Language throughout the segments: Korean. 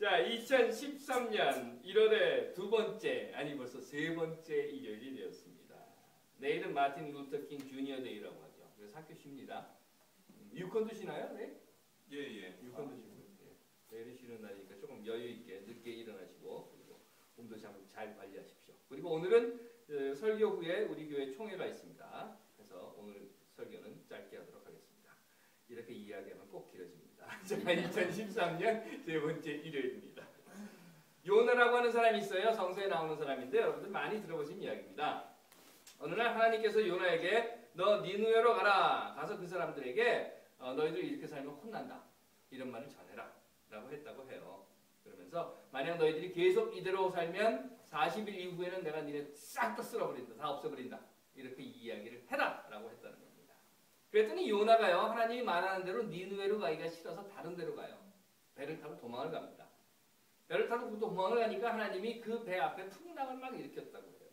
자, 2013년 1월의 두 번째, 아니 벌써 세 번째 일요일이 되었습니다. 내일은 마틴 루터 킹 주니어 데이라고 하죠. 그래서 학교 쉽니다. 유콘도 쉬나요? 네? 예. 유콘도 쉬고. 예. 내일은 쉬는 날이니까 조금 여유 있게 늦게 일어나시고 그리고 몸도 잘 관리하십시오. 그리고 오늘은 설교 후에 우리 교회 총회가 있습니다. 그래서 오늘 설교는 짧게 하도록 하겠습니다. 이렇게 이야기하면 꼭 길어집니다. 자, 2013년 세 번째 일요일입니다. 요나라고 하는 사람이 있어요. 성서에 나오는 사람인데 여러분들 많이 들어보신 이야기입니다. 어느 날 하나님께서 요나에게 너 니느웨로 가라. 가서 그 사람들에게 너희들 이렇게 살면 혼난다. 이런 말을 전해라. 라고 했다고 해요. 그러면서 만약 너희들이 계속 이대로 살면 40일 이후에는 내가 니네 싹 다 쓸어버린다. 다 없애버린다. 이렇게 이야기를 해라. 라고 했다는 겁니다. 그랬더니 요나가요. 하나님이 말하는 대로 니느웨로 가기가 싫어서 다른 데로 가요. 배를 타고 도망을 갑니다. 배를 타고 도망을 가니까 하나님이 그 배 앞에 풍랑을 막 일으켰다고 해요.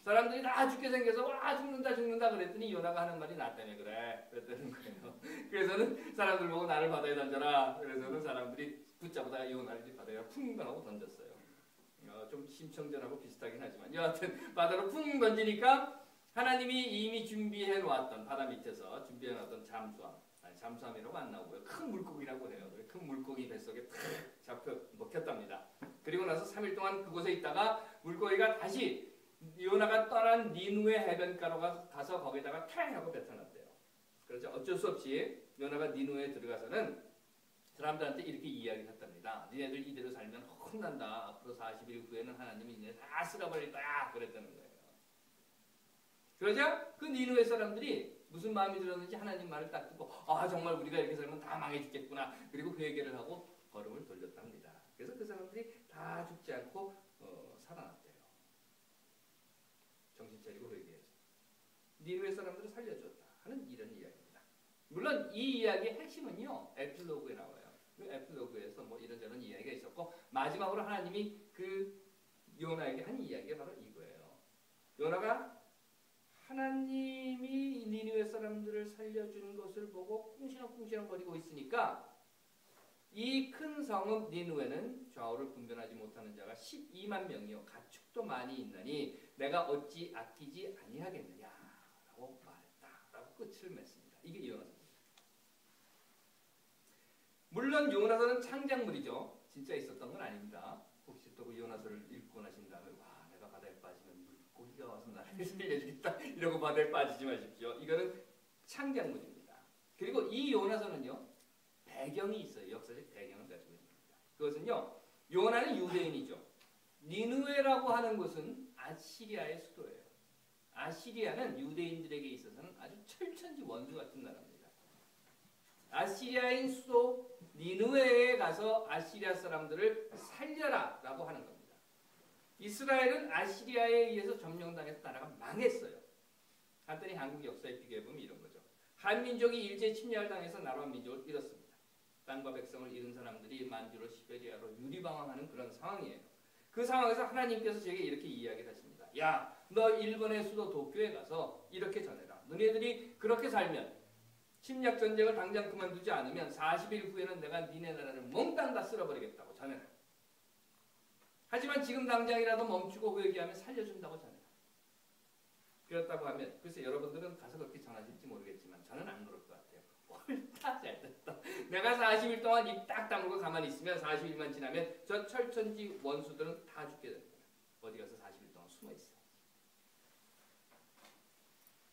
사람들이 다 죽게 생겨서 와 죽는다 그랬더니 요나가 하는 말이 나 때문에 그래 그랬다는 거예요. 그래서는 사람들 보고 나를 바다에 던져라. 그래서는 사람들이 붙잡아다가 요나를 바다에 쿵 하고 던졌어요. 좀 심청전하고 비슷하긴 하지만 여하튼 바다로 쿵 던지니까 하나님이 이미 준비해 놓았던 바다 밑에서 준비해 놓았던 잠수함이라고 안 나오고요. 큰 물고기라고 해요. 큰 물고기 뱃속에 탁 잡혀 먹혔답니다. 그리고 나서 3일 동안 그곳에 있다가 물고기가 다시 요나가 떠난 니느웨 해변가로 가서 거기다가 탕 하고 뱉어놨대요. 그래서 어쩔 수 없이 요나가 니느웨에 들어가서는 사람들한테 이렇게 이야기했답니다. 니네들 이대로 살면 혼난다. 앞으로 40일 후에는 하나님이 니네 다 쓸어버릴 거야. 그랬다는 거예요. 그러자 그 니느웨 사람들이 무슨 마음이 들었는지 하나님 말을 딱 듣고 아 정말 우리가 이렇게 살면 다 망해 죽겠구나. 그리고 회개를 하고 걸음을 돌렸답니다. 그래서 그 사람들이 다 죽지 않고 살아났대요. 정신 차리고 회개해서 니느웨 사람들을 살려줬다 하는 이런 이야기입니다. 물론 이 이야기의 핵심은요 에필로그에 나와요. 그 에필로그에서 뭐 이런저런 이야기가 있었고 마지막으로 하나님이 그 요나에게 한 이야기가 바로 이거예요. 요나가 하나님이 니느웨 사람들을 살려준 것을 보고 꿍시렁꿍시렁 거리고 있으니까 이 큰 성읍 니느웨는 좌우를 분별하지 못하는 자가 12만 명이요 가축도 많이 있나니 내가 어찌 아끼지 아니하겠느냐라고 말했다라고 끝을 맺습니다. 이게 요나서입니다. 물론 요나서는 창작물이죠. 진짜 있었던 건 아닙니다. 혹시 또 그 요나서를 읽고 나신 다음에 와 내가 바다에 빠지면 물고기가 와서 나를 살려주겠다 이러고 바다에 빠지지 마십시오. 이거는 창작물입니다. 그리고 이 요나서는요 배경이 있어요. 역사적 배경을 가지고 있는 겁니다. 그것은요 요나는 유대인이죠. 니느웨라고 하는 곳은 아시리아의 수도예요. 아시리아는 유대인들에게 있어서는 아주 철천지 원수 같은 나라입니다. 아시리아인 수도 니느웨에 가서 아시리아 사람들을 살려라 라고 하는 겁니다. 이스라엘은 아시리아에 의해서 점령당해서 나라가 망했어요. 간단히 한국 역사에 비교해보면 이런 거죠. 한민족이 일제 침략을 당해서 나라와 민족을 잃었습니다. 땅과 백성을 잃은 사람들이 만주로 시베리아로 유리방황하는 그런 상황이에요. 그 상황에서 하나님께서 제게 이렇게 이야기를 하십니다. 야, 너 일본의 수도 도쿄에 가서 이렇게 전해라. 너네들이 그렇게 살면 침략 전쟁을 당장 그만두지 않으면 40일 후에는 내가 니네 나라를 몽땅 다 쓸어버리겠다고 전해라. 하지만 지금 당장이라도 멈추고 회개하면 살려준다고 전해라. 그렇다고 하면 글쎄 여러분들은 가서 그렇게 전하실지 모르겠지만 저는 안 그럴 것 같아요. 옳다 잘됐다. 내가 40일 동안 입 딱 다물고 가만히 있으면 40일만 지나면 저 철천지 원수들은 다 죽게 될 거예요. 어디 가서 40일 동안 숨어 있어요.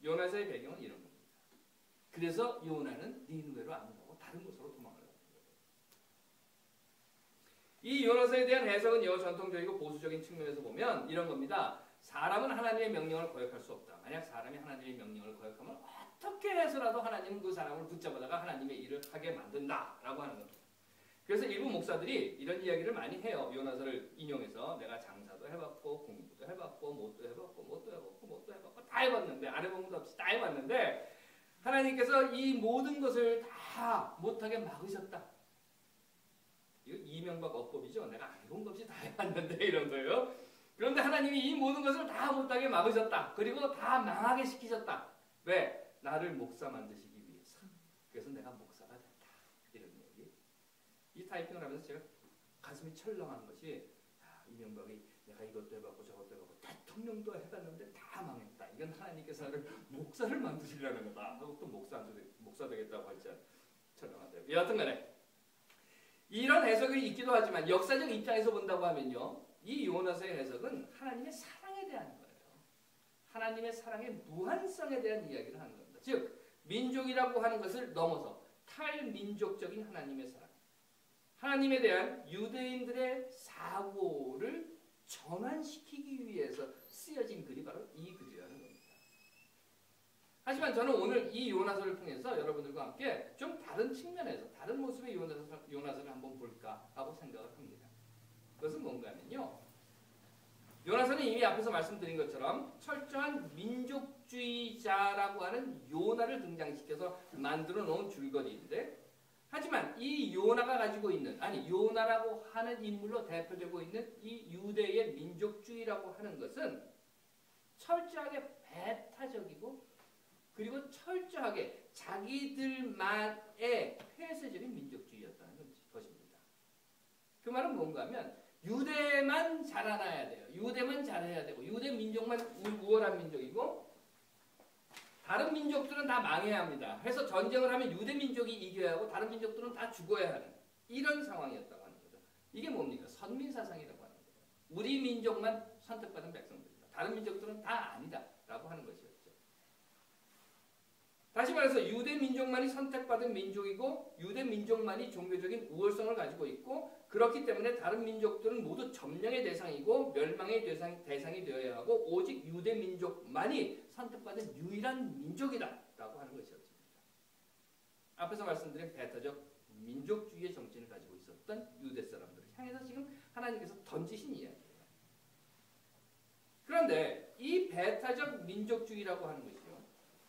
요나서의 배경은 이런 겁니다. 그래서 요나는 니느웨로 안 가고 다른 곳으로 도망을 가는 거예요. 이 요나서에 대한 해석은 전통적이고 보수적인 측면에서 보면 이런 겁니다. 사람은 하나님의 명령을 거역할 수 없다. 만약 사람이 하나님의 명령을 거역하면 어떻게 해서라도 하나님은 그 사람을 붙잡아다가 하나님의 일을 하게 만든다라고 하는 겁니다. 그래서 일부 목사들이 이런 이야기를 많이 해요. 요나서를 인용해서 내가 장사도 해봤고 공부도 해봤고 뭣도 해봤고 다 해봤는데 안 해본 것도 없이 다 해봤는데 하나님께서 이 모든 것을 다 못하게 막으셨다. 이거 이명박 어법이죠. 내가 안 해본 것 없이 다 해봤는데 이런 거예요. 그런데 하나님이 이 모든 것을 다 못하게 막으셨다. 그리고 다 망하게 시키셨다. 왜? 나를 목사 만드시기 위해서. 그래서 내가 목사가 됐다. 이런 얘기. 이 타이핑을 하면서 제가 가슴이 철렁한 것이 야, 이명박이 내가 이것도 해봤고 저것도 해봤고 대통령도 해봤는데 다 망했다. 이건 하나님께서 나를 목사를 만드시려는 거다 하고 또 목사 되겠다고 할지 철렁하대요. 여하튼간에 이런 해석이 있기도 하지만 역사적 입장에서 본다고 하면요, 이 요나서의 해석은 하나님의 사랑에 대한 거예요. 하나님의 사랑의 무한성에 대한 이야기를 하는 겁니다. 즉 민족이라고 하는 것을 넘어서 탈민족적인 하나님의 사랑, 하나님에 대한 유대인들의 사고를 전환시키기 위해서 쓰여진 글이 바로 이 글이라는 겁니다. 하지만 저는 오늘 이 요나서를 통해서 여러분들과 함께 좀 다른 측면에서 다른 모습의 요나서를 한번 볼까 하고 생각을 합니다. 그것은 뭔가 하면요, 요나서는 이미 앞에서 말씀드린 것처럼 철저한 민족주의자라고 하는 요나를 등장시켜서 만들어 놓은 줄거리인데, 하지만 이 요나가 가지고 있는, 아니 요나라고 하는 인물로 대표되고 있는 이 유대의 민족주의라고 하는 것은 철저하게 배타적이고 그리고 철저하게 자기들만의 폐쇄적인 민족주의였다는 것입니다. 그 말은 뭔가 하면 유대만 자라나야 돼요. 유대만 잘해야 되고 유대 민족만 우월한 민족이고 다른 민족들은 다 망해야 합니다. 그래서 전쟁을 하면 유대 민족이 이겨야 하고 다른 민족들은 다 죽어야 하는 이런 상황이었다고 하는 거죠. 이게 뭡니까? 선민사상이라고 하는 거예요. 우리 민족만 선택받은 백성들이다. 다른 민족들은 다 아니다 라고 하는 것이었죠. 다시 말해서 유대 민족만이 선택받은 민족이고 유대 민족만이 종교적인 우월성을 가지고 있고, 그렇기 때문에 다른 민족들은 모두 점령의 대상이고 멸망의 대상이 되어야 하고 오직 유대 민족만이 선택받은 유일한 민족이다 라고 하는 것이었습니다. 앞에서 말씀드린 배타적 민족주의의 정신을 가지고 있었던 유대 사람들을 향해서 지금 하나님께서 던지신 이야기예요. 그런데 이 배타적 민족주의라고 하는 것이요,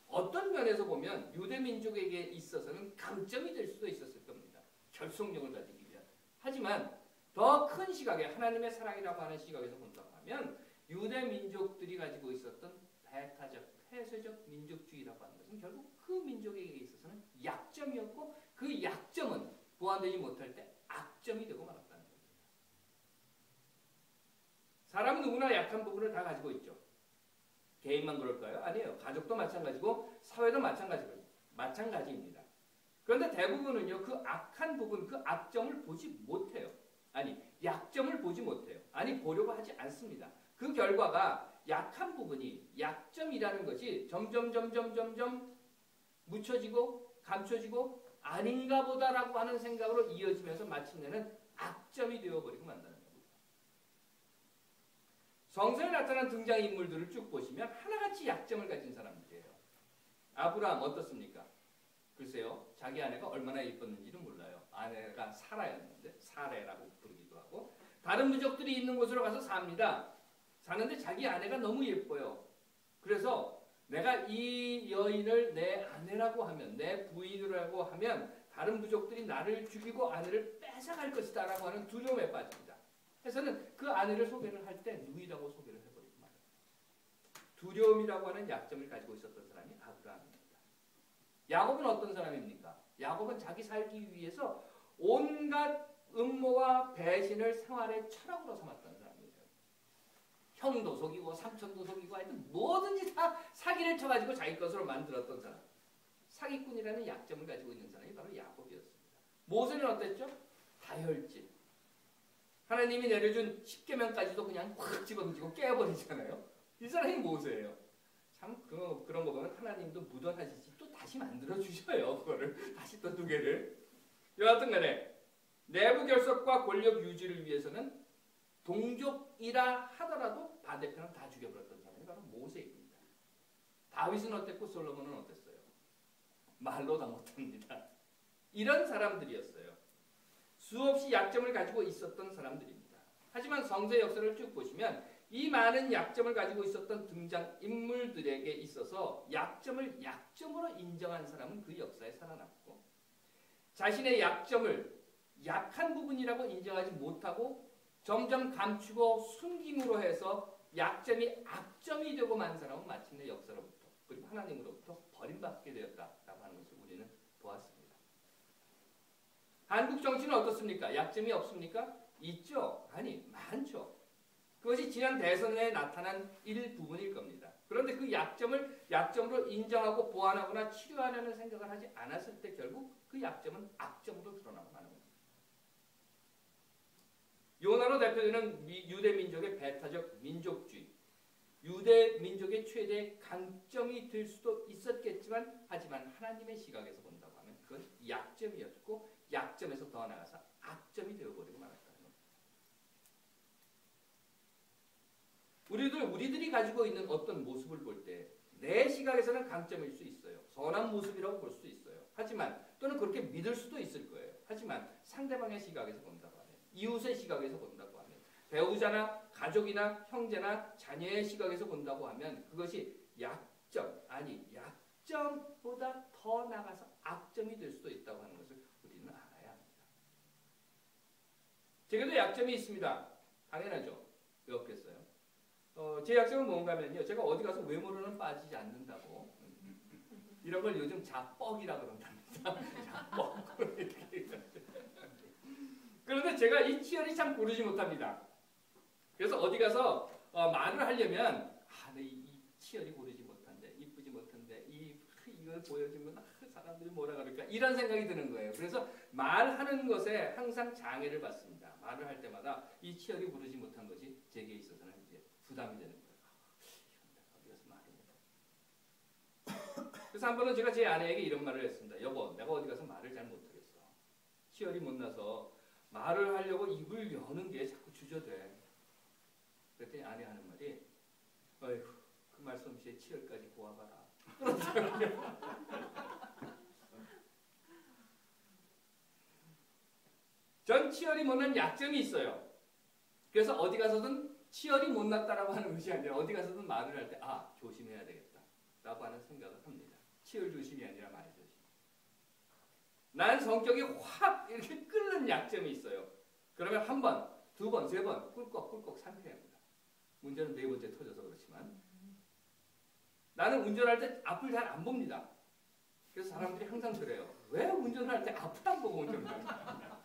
어떤 면에서 보면 유대 민족에게 있어서는 강점이 될 수도 있었을 겁니다. 결속력을 가지기 위한. 하지만 더 큰 시각에 하나님의 사랑이라고 하는 시각에서 본다고 하면 유대 민족들이 가지고 있었던 배타적, 폐쇄적 민족주의라고 하는 것은 결국 그 민족에게 있어서는 약점이었고 그 약점은 보완되지 못할 때 악점이 되고 말았다는 겁니다. 사람은 누구나 약한 부분을 다 가지고 있죠. 개인만 그럴까요? 아니에요. 가족도 마찬가지고 사회도 마찬가지입니다. 그런데 대부분은요, 그 악한 부분, 그 악점을 보지 못해요. 아니, 약점을 보지 못해요. 아니, 보려고 하지 않습니다. 그 결과가 약한 부분이, 약점이라는 것이 점점 묻혀지고 감춰지고 아닌가 보다라고 하는 생각으로 이어지면서 마침내는 악점이 되어버리고 만다는 겁니다. 성서에 나타난 등장인물들을 쭉 보시면 하나같이 약점을 가진 사람들이에요. 아브라함 어떻습니까? 글쎄요, 자기 아내가 얼마나 예뻤는지는 몰라요. 아내가 사라였는데, 사레라고 부르기도 하고, 다른 민족들이 있는 곳으로 가서 삽니다. 사는데 자기 아내가 너무 예뻐요. 그래서 내가 이 여인을 내 아내라고 하면, 내 부인이라고 하면 다른 부족들이 나를 죽이고 아내를 뺏어갈 것이다 라고 하는 두려움에 빠집니다. 해서는 그 아내를 소개를 할 때 누이라고 소개를 해버리고 말아요. 두려움이라고 하는 약점을 가지고 있었던 사람이 아브라함입니다. 야곱은 어떤 사람입니까? 야곱은 자기 살기 위해서 온갖 음모와 배신을 생활의 철학으로 삼았던 사람이에요. 형도 속이고 삼촌도 속이고 하여튼 뭐든지 다 사기를 쳐가지고 자기 것으로 만들었던 사람. 사기꾼이라는 약점을 가지고 있는 사람이 바로 야곱이었습니다. 모세는 어땠죠? 다혈질. 하나님이 내려준 10계명까지도 그냥 확 집어던지고 깨버리잖아요. 이 사람이 모세예요. 참 그런 거 보면 하나님도 묻어나지지 또 다시 만들어주셔요. 그거를 다시 또 두 개를. 여하튼 간에 내부 결속과 권력 유지를 위해서는 동족이라 하더라도 반대편은 다 죽여버렸던 사람이 바로 모세입니다. 다윗은 어땠고 솔로몬은 어땠어요? 말로 다 못합니다. 이런 사람들이었어요. 수없이 약점을 가지고 있었던 사람들입니다. 하지만 성서의 역사를 쭉 보시면 이 많은 약점을 가지고 있었던 등장인물들에게 있어서 약점을 약점으로 인정한 사람은 그 역사에 살아남고, 자신의 약점을 약한 부분이라고 인정하지 못하고 점점 감추고 숨김으로 해서 약점이 악점이 되고 만 사람은 마침내 역사로부터 그리고 하나님으로부터 버림받게 되었다라고 하는 것을 우리는 보았습니다. 한국 정치는 어떻습니까? 약점이 없습니까? 있죠? 아니, 많죠. 그것이 지난 대선에 나타난 일부분일 겁니다. 그런데 그 약점을 약점으로 인정하고 보완하거나 치료하려는 생각을 하지 않았을 때 결국 그 약점은 악점으로 드러나고 마는 겁니다. 요나로 대표되는 유대 민족의 배타적 민족주의, 유대 민족의 최대 강점이 될 수도 있었겠지만 하지만 하나님의 시각에서 본다고 하면 그건 약점이었고 약점에서 더 나아가서 악점이 되어버리고 말았다는 겁니다. 우리들이 가지고 있는 어떤 모습을 볼 때 내 시각에서는 강점일 수 있어요. 선한 모습이라고 볼 수도 있어요. 하지만 또는 그렇게 믿을 수도 있을 거예요. 하지만 상대방의 시각에서 본다고 하면, 이웃의 시각에서 본다고 하면, 배우자나 가족이나 형제나 자녀의 시각에서 본다고 하면 그것이 약점, 아니 약점보다 더 나가서 악점이 될 수도 있다고 하는 것을 우리는 알아야 합니다. 제게도 약점이 있습니다. 당연하죠. 왜 없겠어요? 제 약점은 뭔가 하면요. 제가 어디 가서 외모로는 빠지지 않는다고. 이런 걸 요즘 자뻑이라 그런답니다. 자뻑. 그런데 제가 이 치열이 참 고르지 못합니다. 그래서 어디 가서 말을 하려면 이 치열이 고르지 못한데, 이쁘지 못한데, 이걸 보여주면 사람들이 뭐라 그럴까 이런 생각이 드는 거예요. 그래서 말하는 것에 항상 장애를 받습니다. 말을 할 때마다 이 치열이 고르지 못한 것이 제게 있어서는 이제 부담이 되는 거예요. 어디 가서 말을 못해. 그래서 한 번은 제가 제 아내에게 이런 말을 했습니다. 여보, 내가 어디 가서 말을 잘 못하겠어. 치열이 못나서 말을 하려고 입을 여는 게 자꾸 주저돼. 그랬더니 아내 하는 말이, 어이구, 그 말솜씨에 치열까지 보아봐라. 전 치열이 못난 약점이 있어요. 그래서 어디 가서든 치열이 못났다라고 하는 것이 아니라 어디 가서든 말을 할 때 조심해야 되겠다 라고 하는 생각을 합니다. 치열 조심이 아니라 말 조심. 난 성격이 확 이렇게 끓는 약점이 있어요. 그러면 한 번, 두 번, 세 번 꿀꺽꿀꺽 삼켜야 합니다. 문제는 네 번째 터져서 그렇지만 나는 운전할 때 앞을 잘 안 봅니다. 그래서 사람들이 항상 그래요. 왜 운전을 할 때 앞을 안 보고 운전을 하냐.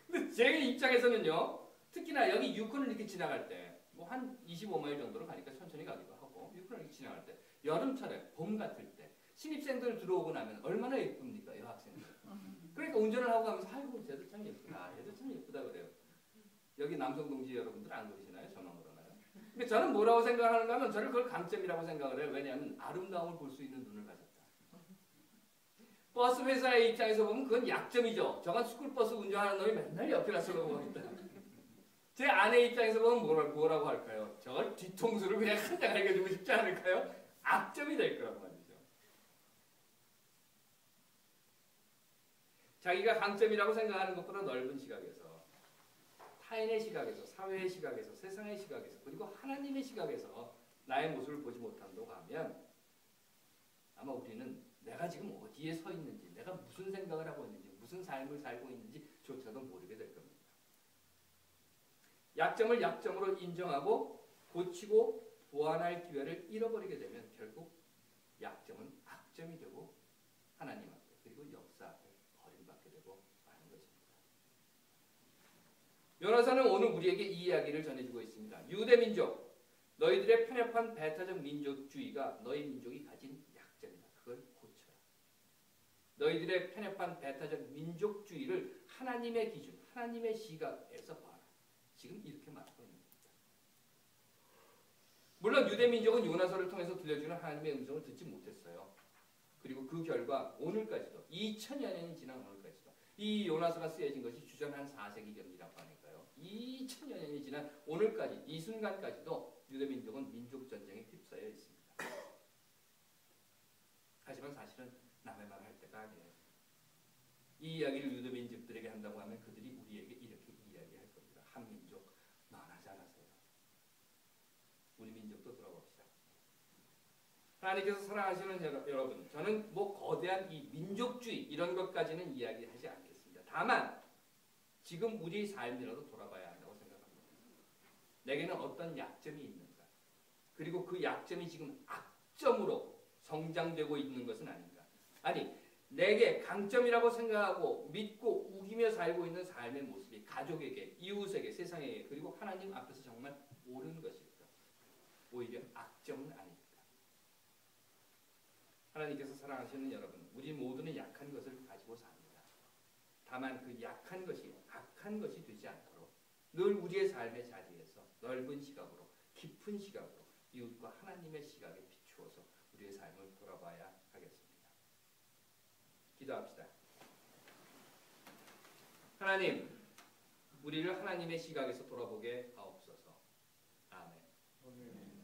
근데 제 입장에서는요. 특히나 여기 유콘을 이렇게 지나갈 때 뭐 한 25마일 정도로 가니까 천천히 가기도 하고 유콘을 이렇게 지나갈 때 여름철에 봄 같을 때 신입생들 들어오고 나면 얼마나 예쁩니까? 여학생들. 그러니까 운전을 하고 가면서 아이고 쟤도 참 예쁘다. 얘도 참 예쁘다 그래요. 여기 남성 동지 여러분들 안 그러시나요? 저만 그러나요? 근데 저는 뭐라고 생각하는가 하면 저는 그걸 강점이라고 생각을 해요. 왜냐하면 아름다움을 볼 수 있는 눈을 가졌다. 버스 회사의 입장에서 보면 그건 약점이죠. 저건 스쿨버스 운전하는 놈이 맨날 옆에 가서 보고 있다. 제 아내 입장에서 보면 뭐라고 할까요? 저걸 뒤통수를 그냥 한 대 갈겨주고 싶지 않을까요? 악점이 될 거란 말이죠. 자기가 강점이라고 생각하는 것보다 넓은 시각에서 타인의 시각에서, 사회의 시각에서, 세상의 시각에서, 그리고 하나님의 시각에서 나의 모습을 보지 못한다고 하면 아마 우리는 내가 지금 어디에 서 있는지, 내가 무슨 생각을 하고 있는지, 무슨 삶을 살고 있는지조차도 모르게 될 겁니다. 약점을 약점으로 인정하고 고치고 보완할 기회를 잃어버리게 되면 결국 약점은 악점이 되고 하나님 앞에 그리고 역사 앞에 버림받게 되고 마는 것입니다. 요나사는 오늘 우리에게 이 이야기를 전해주고 있습니다. 유대 민족, 너희들의 편협한 배타적 민족주의가 너희 민족이 가진 약점이다. 그걸 고쳐라. 너희들의 편협한 배타적 민족주의를 하나님의 기준, 하나님의 시각에서 봐라. 지금 이렇게 말하고 있는 겁니다. 물론 유대 민족은 요나서를 통해서 들려주는 하나님의 음성을 듣지 못했어요. 그리고 그 결과 오늘까지도 2000여 년이 지난 오늘까지도 이 요나서가 쓰여진 것이 주전 한 4세기경이라고 하니까요. 2000여 년이 지난 오늘까지 이 순간까지도 유대 민족은 민족 전쟁에 휩싸여 있습니다. 하지만 사실은 남의 말을 할 때가 아니에요. 이 이야기를 유대 민족들에게 한다고 하면 그들이 우리에게 이렇게 이야기할 겁니다. 한민족 너나 잘하세요. 우리 민족도 돌아봅시다. 하나님께서 사랑하시는 여러분, 저는 뭐 거대한 이 민족주의 이런 것까지는 이야기하지 않겠습니다. 다만 지금 우리 삶이라도 돌아봐야 한다고 생각합니다. 내게는 어떤 약점이 있는가? 그리고 그 약점이 지금 악점으로 성장되고 있는 것은 아닌가? 아니, 내게 강점이라고 생각하고 믿고 우기며 살고 있는 삶의 모습이 가족에게, 이웃에게, 세상에게, 그리고 하나님 앞에서 정말 옳은 것일까? 오히려 악점은 아닐까? 하나님께서 사랑하시는 여러분, 우리 모두는 약한 것을 가지고 삽니다. 다만 그 약한 것이 악한 것이 되지 않도록 늘 우리의 삶의 자리에서 넓은 시각으로, 깊은 시각으로 이웃과 하나님의 시각에 비추어서 우리의 삶을 돌아봐야 하겠습니다. 기도합시다. 하나님, 우리를 하나님의 시각에서 돌아보게 하옵소서. 아멘.